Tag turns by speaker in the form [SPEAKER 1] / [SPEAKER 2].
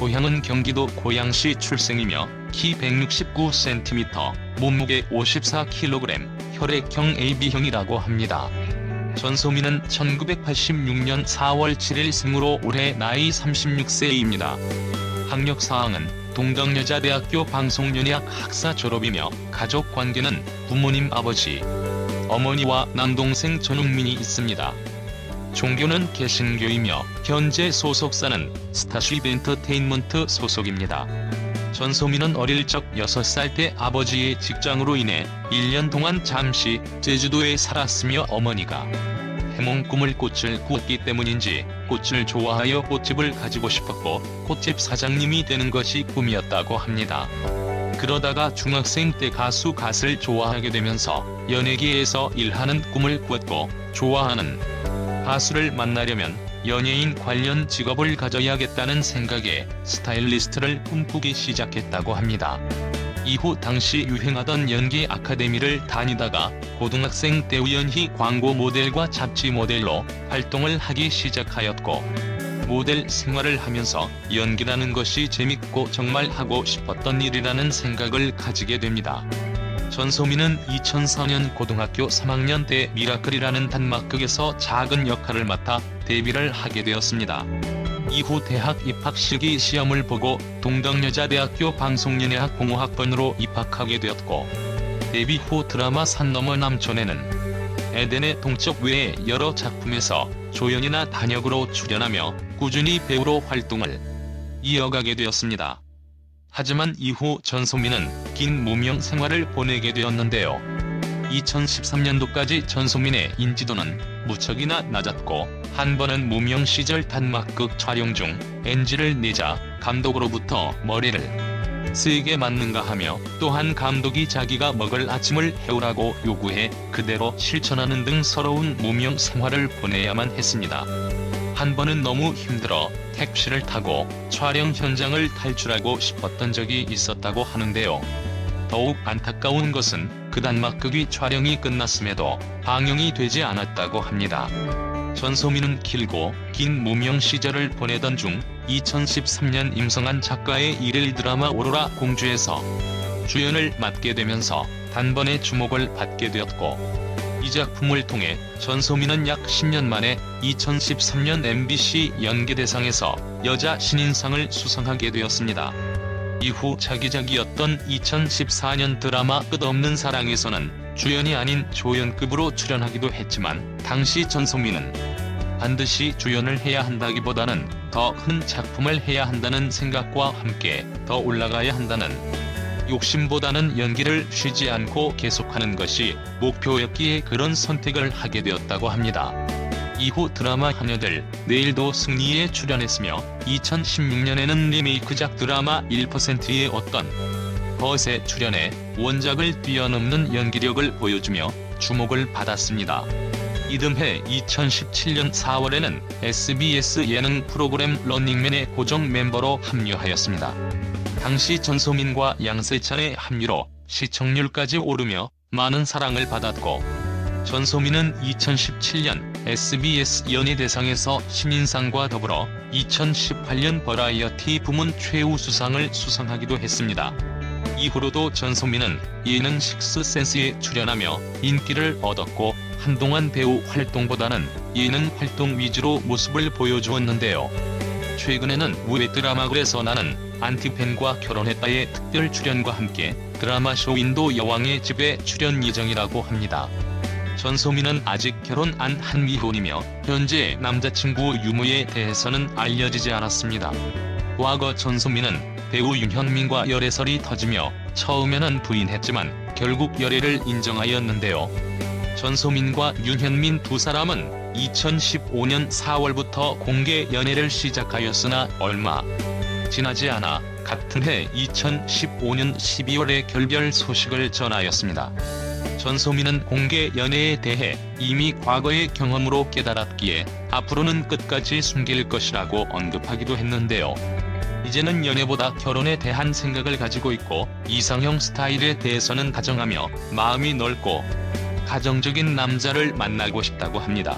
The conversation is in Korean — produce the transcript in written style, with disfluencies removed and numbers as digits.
[SPEAKER 1] 고향은 경기도 고양시 출생이며 키 169cm, 몸무게 54kg, 혈액형 AB형이라고 합니다. 전소민은 1986년 4월 7일 생으로 올해 나이 36세입니다. 학력사항은 동덕여자대학교 방송연예학 학사 졸업이며 가족 관계는 부모님 아버지, 어머니와 남동생 전웅민이 있습니다. 종교는 개신교이며 현재 소속사는 스타쉽 엔터테인먼트 소속입니다. 전소민은 어릴 적 6살 때 아버지의 직장으로 인해 1년 동안 잠시 제주도에 살았으며 어머니가 해몽 꿈을 꽃을 꾸었기 때문인지 꽃을 좋아하여 꽃집을 가지고 싶었고 꽃집 사장님이 되는 것이 꿈이었다고 합니다. 그러다가 중학생 때 가수를 좋아하게 되면서 연예계에서 일하는 꿈을 꾸었고 좋아하는 가수를 만나려면 연예인 관련 직업을 가져야겠다는 생각에 스타일리스트를 꿈꾸기 시작했다고 합니다. 이후 당시 유행하던 연기 아카데미를 다니다가 고등학생 때 우연히 광고 모델과 잡지 모델로 활동을 하기 시작하였고 모델 생활을 하면서 연기라는 것이 재밌고 정말 하고 싶었던 일이라는 생각을 가지게 됩니다. 전소민은 2004년 고등학교 3학년 때 미라클이라는 단막극에서 작은 역할을 맡아 데뷔를 하게 되었습니다. 이후 대학 입학 실기 시험을 보고 동덕여자대학교 방송연예학 공호학번으로 입학하게 되었고 데뷔 후 드라마 산 너머 남촌에는 에덴의 동쪽 외에 여러 작품에서 조연이나 단역으로 출연하며 꾸준히 배우로 활동을 이어가게 되었습니다. 하지만 이후 전소민은 긴 무명 생활을 보내게 되었는데요. 2013년도까지 전소민의 인지도는 무척이나 낮았고 한 번은 무명 시절 단막극 촬영 중 NG를 내자 감독으로부터 머리를 세게 맞는가 하며 또한 감독이 자기가 먹을 아침을 해오라고 요구해 그대로 실천하는 등 서러운 무명 생활을 보내야만 했습니다. 한 번은 너무 힘들어 택시를 타고 촬영 현장을 탈출하고 싶었던 적이 있었다고 하는데요. 더욱 안타까운 것은 그 단막극이 촬영이 끝났음에도 방영이 되지 않았다고 합니다. 전소민은 길고 긴 무명 시절을 보내던 중 2013년 임성한 작가의 일일 드라마 오로라 공주에서 주연을 맡게 되면서 단번에 주목을 받게 되었고 이 작품을 통해 전소민은 약 10년 만에 2013년 MBC 연기대상에서 여자 신인상을 수상하게 되었습니다. 이후 차기작이었던 2014년 드라마 끝없는 사랑에서는 주연이 아닌 조연급으로 출연하기도 했지만 당시 전소민은 반드시 주연을 해야 한다기보다는 더 큰 작품을 해야 한다는 생각과 함께 더 올라가야 한다는 욕심보다는 연기를 쉬지 않고 계속하는 것이 목표였기에 그런 선택을 하게 되었다고 합니다. 이후 드라마 하녀들, 내일도 승리에 출연했으며 2016년에는 리메이크작 드라마 1%의 어떤 것에 출연해 원작을 뛰어넘는 연기력을 보여주며 주목을 받았습니다. 이듬해 2017년 4월에는 SBS 예능 프로그램 런닝맨의 고정 멤버로 합류하였습니다. 당시 전소민과 양세찬의 합류로 시청률까지 오르며 많은 사랑을 받았고 전소민은 2017년 SBS 연예대상에서 신인상과 더불어 2018년 버라이어티 부문 최우수상을 수상하기도 했습니다. 이후로도 전소민은 예능 식스센스에 출연하며 인기를 얻었고 한동안 배우 활동보다는 예능 활동 위주로 모습을 보여주었는데요. 최근에는 왜 드라마글에서 나는 안티팬과 결혼했다의 특별 출연과 함께 드라마쇼 인도 여왕의 집에 출연 예정이라고 합니다. 전소민은 아직 결혼 안 한 미혼이며 현재 남자친구 유무에 대해서는 알려지지 않았습니다. 과거 전소민은 배우 윤현민과 열애설이 터지며 처음에는 부인했지만 결국 열애를 인정하였는데요. 전소민과 윤현민 두 사람은 2015년 4월부터 공개 연애를 시작하였으나 얼마 지나지 않아 같은 해 2015년 12월에 결별 소식을 전하였습니다. 전소민은 공개 연애에 대해 이미 과거의 경험으로 깨달았기에 앞으로는 끝까지 숨길 것이라고 언급하기도 했는데요. 이제는 연애보다 결혼에 대한 생각을 가지고 있고 이상형 스타일에 대해서는 다정하며 마음이 넓고 가정적인 남자를 만나고 싶다고 합니다.